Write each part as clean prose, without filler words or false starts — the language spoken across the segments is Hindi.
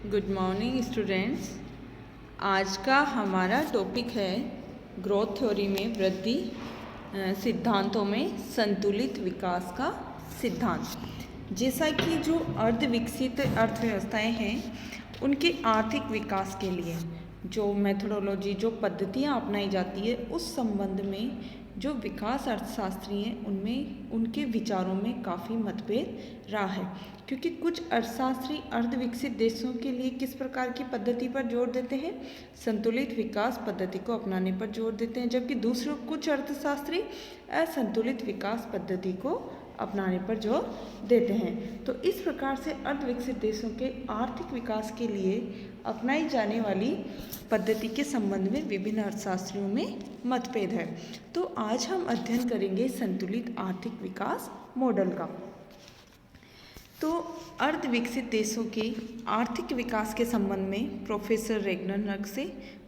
Good morning students. आज का हमारा टॉपिक है ग्रोथ थ्योरी में वृद्धि सिद्धांतों में संतुलित विकास का सिद्धांत। जैसा कि जो अर्ध विकसित अर्थव्यवस्थाएं हैं उनके आर्थिक विकास के लिए जो मेथोडोलॉजी जो पद्धतियां अपनाई जाती है उस संबंध में जो विकास अर्थशास्त्री हैं उनमें उनके विचारों में काफ़ी मतभेद रहा है, क्योंकि कुछ अर्थशास्त्री अर्ध विकसित देशों के लिए किस प्रकार की पद्धति पर जोर देते हैं, संतुलित विकास पद्धति को अपनाने पर जोर देते हैं, जबकि दूसरे कुछ अर्थशास्त्री असंतुलित विकास पद्धति को अपनाने पर जोर देते हैं। तो इस प्रकार से अर्ध विकसित देशों के आर्थिक विकास के लिए अपनाई जाने वाली पद्धति के संबंध में विभिन्न अर्थशास्त्रियों में मतभेद है। तो आज हम अध्ययन करेंगे संतुलित आर्थिक विकास मॉडल का। तो अर्ध विकसित देशों के आर्थिक विकास के संबंध में प्रोफेसर रेगनर से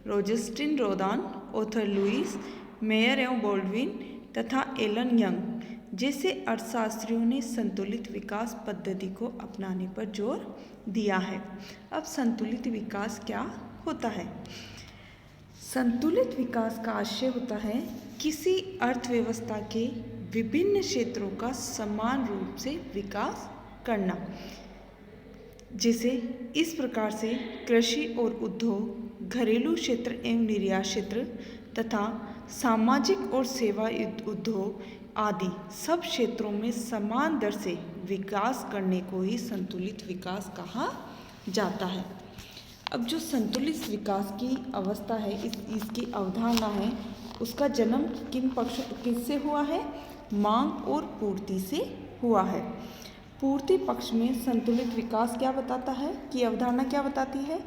रोजस्टिन रोदान, ऑथर लुइस मेयर एवं बोल्डविन तथा एलन यंग जैसे अर्थशास्त्रियों ने संतुलित विकास पद्धति को अपनाने पर जोर दिया है। अब संतुलित विकास क्या होता है? संतुलित विकास का आशय होता है किसी अर्थव्यवस्था के विभिन्न क्षेत्रों का समान रूप से विकास करना। जैसे इस प्रकार से कृषि और उद्योग, घरेलू क्षेत्र एवं निर्यात क्षेत्र तथा सामाजिक और सेवा उद्योग आदि सब क्षेत्रों में समान दर से विकास करने को ही संतुलित विकास कहा जाता है। अब जो संतुलित विकास की अवस्था है, इसकी अवधारणा है, उसका जन्म किससे हुआ है? मांग और पूर्ति से हुआ है। पूर्ति पक्ष में संतुलित विकास क्या बताता है कि अवधारणा क्या बताती है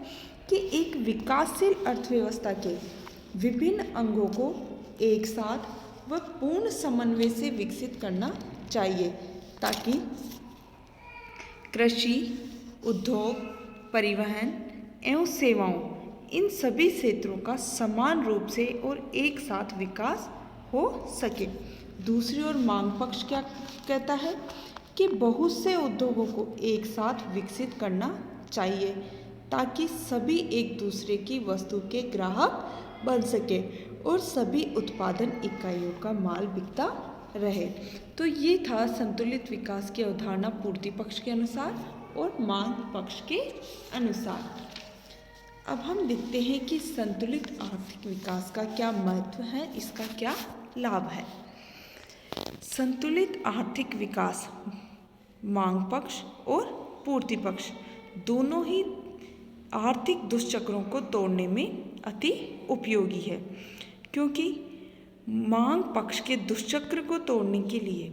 कि एक विकासशील अर्थव्यवस्था के विभिन्न अंगों को एक साथ व पूर्ण समन्वय से विकसित करना चाहिए ताकि कृषि, उद्योग, परिवहन एवं सेवाओं इन सभी क्षेत्रों का समान रूप से और एक साथ विकास हो सके। दूसरी ओर मांग पक्ष क्या कहता है कि बहुत से उद्योगों को एक साथ विकसित करना चाहिए ताकि सभी एक दूसरे की वस्तु के ग्राहक बन सके और सभी उत्पादन इकाइयों का माल बिकता रहे। तो ये था संतुलित विकास की अवधारणा पूर्ति पक्ष के अनुसार और मांग पक्ष के अनुसार। अब हम देखते हैं कि संतुलित आर्थिक विकास का क्या महत्व है, इसका क्या लाभ है। संतुलित आर्थिक विकास मांग पक्ष और पूर्ति पक्ष दोनों ही आर्थिक दुष्चक्रों को तोड़ने में अति उपयोगी है, क्योंकि मांग पक्ष के दुष्चक्र को तोड़ने के लिए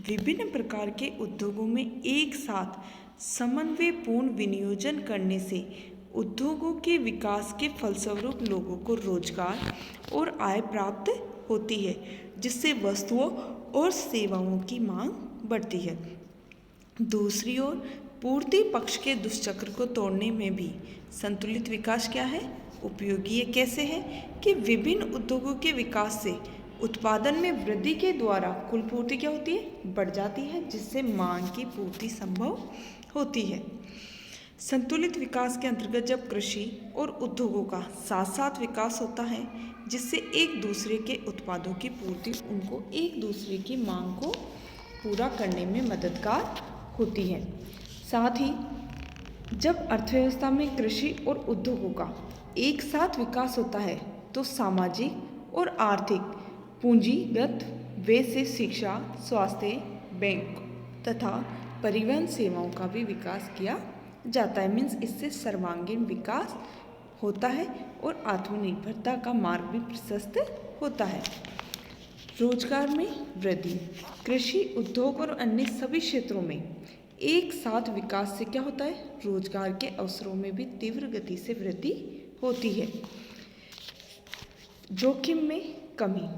विभिन्न प्रकार के उद्योगों में एक साथ समन्वयपूर्ण विनियोजन करने से उद्योगों के विकास के फलस्वरूप लोगों को रोजगार और आय प्राप्त होती है, जिससे वस्तुओं और सेवाओं की मांग बढ़ती है। दूसरी ओर पूर्ति पक्ष के दुष्चक्र को तोड़ने में भी संतुलित विकास क्या है? उपयोगी। ये कैसे है कि विभिन्न उद्योगों के विकास से उत्पादन में वृद्धि के द्वारा कुल पूर्ति क्या होती है? बढ़ जाती है, जिससे मांग की पूर्ति संभव होती है। संतुलित विकास के अंतर्गत जब कृषि और उद्योगों का साथ साथ विकास होता है, जिससे एक दूसरे के उत्पादों की पूर्ति उनको एक दूसरे की मांग को पूरा करने में मददगार होती है। साथ ही जब अर्थव्यवस्था में कृषि और उद्योगों का एक साथ विकास होता है तो सामाजिक और आर्थिक पूंजीगत व्यय से शिक्षा, स्वास्थ्य, बैंक तथा परिवहन सेवाओं का भी विकास किया जाता है। मीन्स इससे सर्वांगीण विकास होता है और आत्मनिर्भरता का मार्ग भी प्रशस्त होता है। रोजगार में वृद्धि, कृषि, उद्योग और अन्य सभी क्षेत्रों में एक साथ विकास से क्या होता है? रोजगार के अवसरों में भी तीव्र गति से वृद्धि होती है। जोखिम में कमी,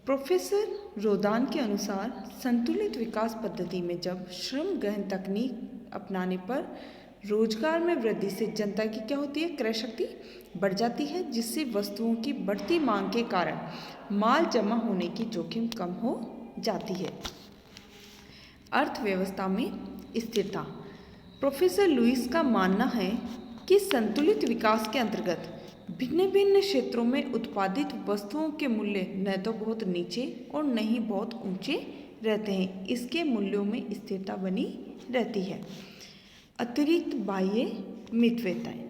प्रोफेसर रोदान के अनुसार संतुलित विकास पद्धति में जब श्रम गहन तकनीक अपनाने पर रोजगार में वृद्धि से जनता की क्या होती है? क्रय शक्ति बढ़ जाती है, जिससे वस्तुओं की बढ़ती मांग के कारण माल जमा होने की जोखिम कम हो जाती है। अर्थव्यवस्था में स्थिरता, प्रोफेसर लुइस का मानना है कि संतुलित विकास के अंतर्गत भिन्न भिन्न क्षेत्रों में उत्पादित वस्तुओं के मूल्य न तो बहुत नीचे और न ही बहुत ऊंचे रहते हैं। इसके मूल्यों में स्थिरता बनी रहती है। अतिरिक्त बाह्य मितव्यताएं।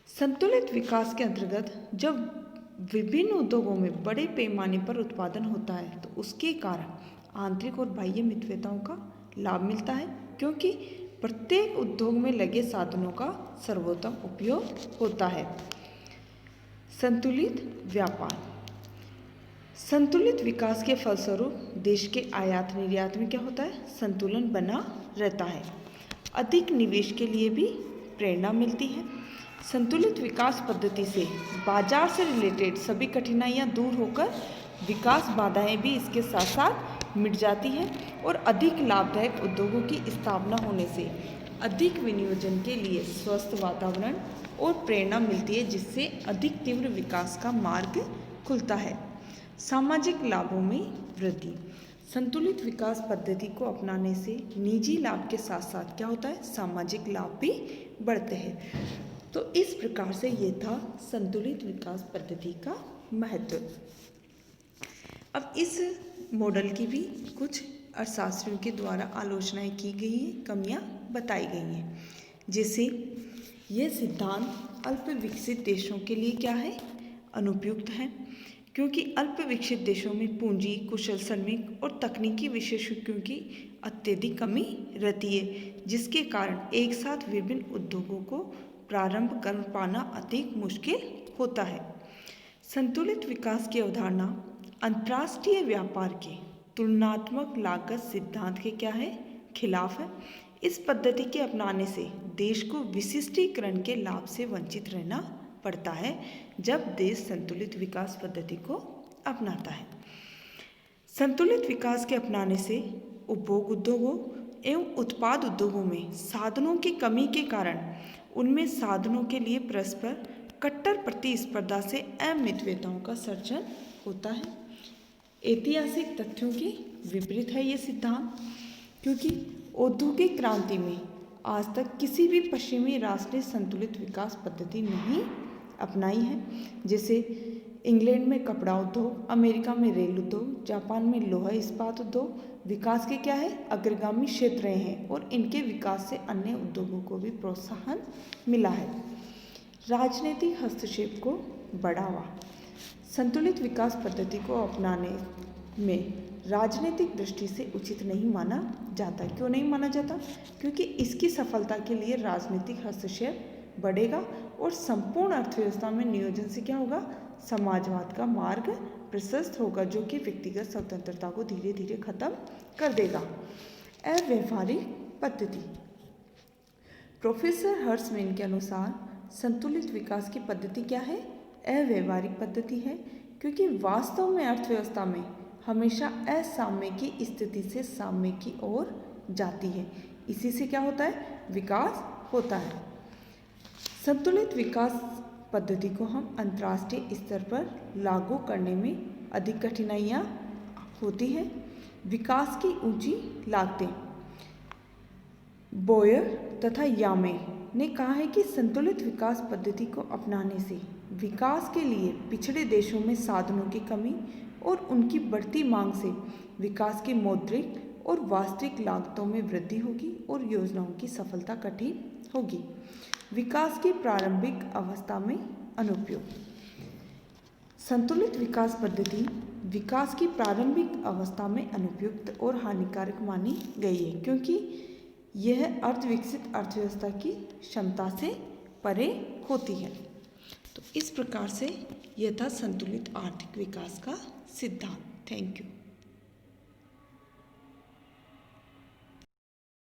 संतुलित विकास के अंतर्गत जब विभिन्न उद्योगों में बड़े पैमाने पर उत्पादन होता है तो उसके कारण आंतरिक और बाह्य मितव्यताओं का लाभ मिलता है, क्योंकि प्रत्येक उद्योग में लगे साधनों का सर्वोत्तम उपयोग होता है। संतुलित व्यापार। संतुलित विकास के फलस्वरूप देश के आयात निर्यात में क्या होता है, संतुलन बना रहता है। अधिक निवेश के लिए भी प्रेरणा मिलती है। संतुलित विकास पद्धति से बाजार से रिलेटेड सभी कठिनाइयां दूर होकर विकास बाधाएं भी इसके साथ साथ मिट जाती हैं और अधिक लाभदायक उद्योगों की स्थापना होने से अधिक विनियोजन के लिए स्वस्थ वातावरण और प्रेरणा मिलती है, जिससे अधिक तीव्र विकास का मार्ग खुलता है। सामाजिक लाभों में वृद्धि। संतुलित विकास पद्धति को अपनाने से निजी लाभ के साथ साथ क्या होता है, सामाजिक लाभ भी बढ़ते हैं। तो इस प्रकार से ये था संतुलित विकास पद्धति का महत्व। अब इस मॉडल की भी कुछ अर्थशास्त्रियों के द्वारा आलोचनाएं की गई हैं, कमियां बताई गई हैं। जैसे यह सिद्धांत अल्प विकसित देशों के लिए क्या है, अनुपयुक्त है, क्योंकि अल्प विकसित देशों में पूंजी, कुशल श्रमिक और तकनीकी विशेषज्ञों की अत्यधिक कमी रहती है, जिसके कारण एक साथ विभिन्न उद्योगों को प्रारंभ कर पाना अधिक मुश्किल होता है। संतुलित विकास की अवधारणा अंतर्राष्ट्रीय व्यापार के तुलनात्मक लागत सिद्धांत के क्या है, खिलाफ है। इस पद्धति के अपनाने से देश को विशिष्टीकरण के लाभ से वंचित रहना पड़ता है जब देश संतुलित विकास पद्धति को अपनाता है। संतुलित विकास के अपनाने से उपभोग उद्योगों एवं उत्पाद उद्योगों में साधनों की कमी के कारण उनमें साधनों के लिए परस्पर कट्टर प्रतिस्पर्धा से अमितव्यताओं का सर्जन होता है। ऐतिहासिक तथ्यों के विपरीत है ये सिद्धांत, क्योंकि औद्योगिक क्रांति में आज तक किसी भी पश्चिमी राष्ट्र ने संतुलित विकास पद्धति नहीं अपनाई है। जैसे इंग्लैंड में कपड़ा उद्योग, अमेरिका में रेल उद्योग, जापान में लोहा इस्पात उद्योग विकास के क्या है, अग्रगामी क्षेत्र हैं और इनके विकास से अन्य उद्योगों को भी प्रोत्साहन मिला है। राजनीतिक हस्तक्षेप को बढ़ावा। संतुलित विकास पद्धति को अपनाने में राजनीतिक दृष्टि से उचित नहीं माना जाता। क्यों नहीं माना जाता? क्योंकि इसकी सफलता के लिए राजनीतिक हस्तक्षेप बढ़ेगा और संपूर्ण अर्थव्यवस्था में नियोजन से क्या होगा, समाजवाद का मार्ग प्रशस्त होगा, जो कि व्यक्तिगत स्वतंत्रता को धीरे धीरे खत्म कर देगा। अव्यवहारिक पद्धति। प्रोफेसर हर्षमेन के अनुसार संतुलित विकास की पद्धति क्या है, अव्यवहारिक पद्धति है, क्योंकि वास्तव में अर्थव्यवस्था में हमेशा असाम्य की स्थिति से साम्य की ओर जाती है। इसी से क्या होता है, विकास होता है। संतुलित विकास पद्धति को हम अंतर्राष्ट्रीय स्तर पर लागू करने में अधिक कठिनाइयाँ होती हैं। विकास की ऊंची लागतें। बोयर तथा यामे ने कहा है कि संतुलित विकास पद्धति को अपनाने से विकास के लिए पिछड़े देशों में साधनों की कमी और उनकी बढ़ती मांग से विकास की मौद्रिक और वास्तविक लागतों में वृद्धि होगी और योजनाओं की सफलता कठिन होगी। विकास की प्रारंभिक अवस्था में अनुपयोग। संतुलित विकास पद्धति विकास की प्रारंभिक अवस्था में अनुपयुक्त और हानिकारक मानी गई है, क्योंकि यह अर्धविकसित अर्थव्यवस्था की क्षमता से परे होती है। तो इस प्रकार से यह था संतुलित आर्थिक विकास का सिद्धांत। Thank you.